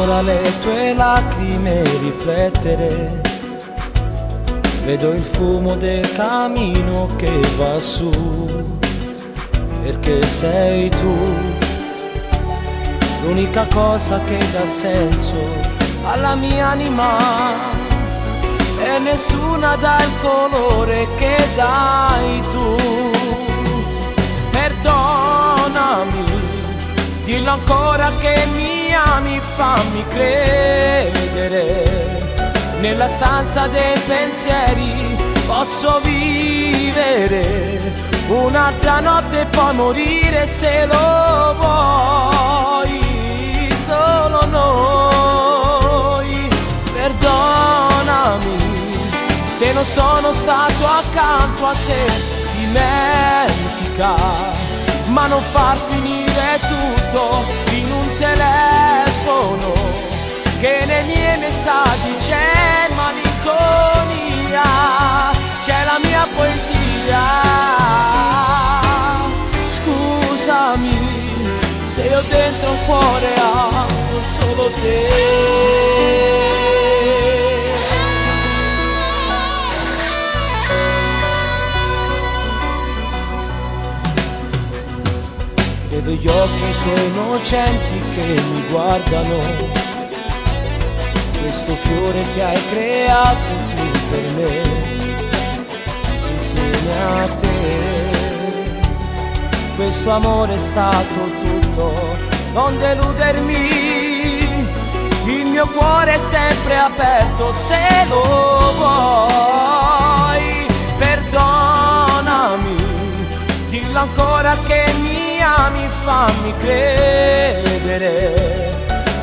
ora le tue lacrime riflettere, vedo il fumo del camino che va su, perché sei tu l'unica cosa che dà senso alla mia anima, e nessuna dà il colore che dai tu. Perdonami, dillo ancora che mi ami, fammi credere. Nella stanza dei pensieri posso vivere un'altra notte e poi morire se lo vuoi, solo noi. Perdonami se non sono stato accanto a te, dimentica, ma non far finire tutto in un telefono, che nei miei messaggi c'è malinconia, c'è la mia poesia. Scusami se io dentro un cuore amo solo te. Vedo gli occhi suoi innocenti che mi guardano, questo fiore che hai creato tu per me, insieme a te. Questo amore è stato tutto, non deludermi, il mio cuore è sempre aperto se lo vuoi. Perdonami, dillo ancora che mi ami, fammi credere.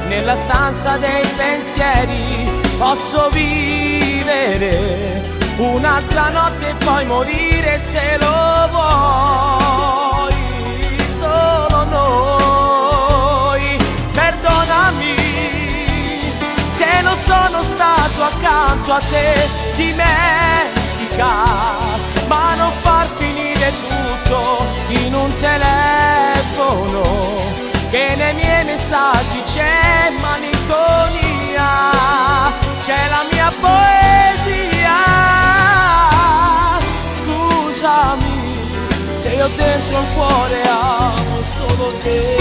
Nella stanza dei pensieri posso vivere un'altra notte e poi morire se lo vuoi, solo noi. Perdonami se non sono stato accanto a te, dimentica, ma non far finire tutto in un telefono, che nei miei messaggi c'è malinconia, c'è la mia poesia. Scusami se io dentro il cuore amo solo te.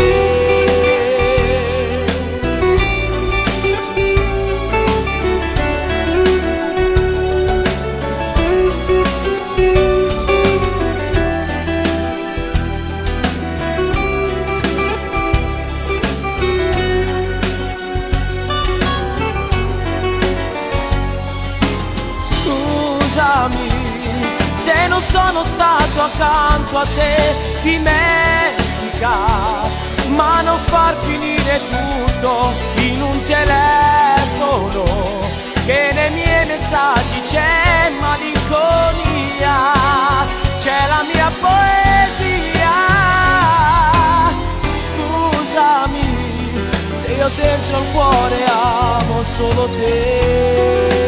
Se non sono stato accanto a te, dimentica, ma non far finire tutto in un telefono, che nei miei messaggi c'è malinconia, c'è la mia poesia. Scusami se io dentro il cuore amo solo te.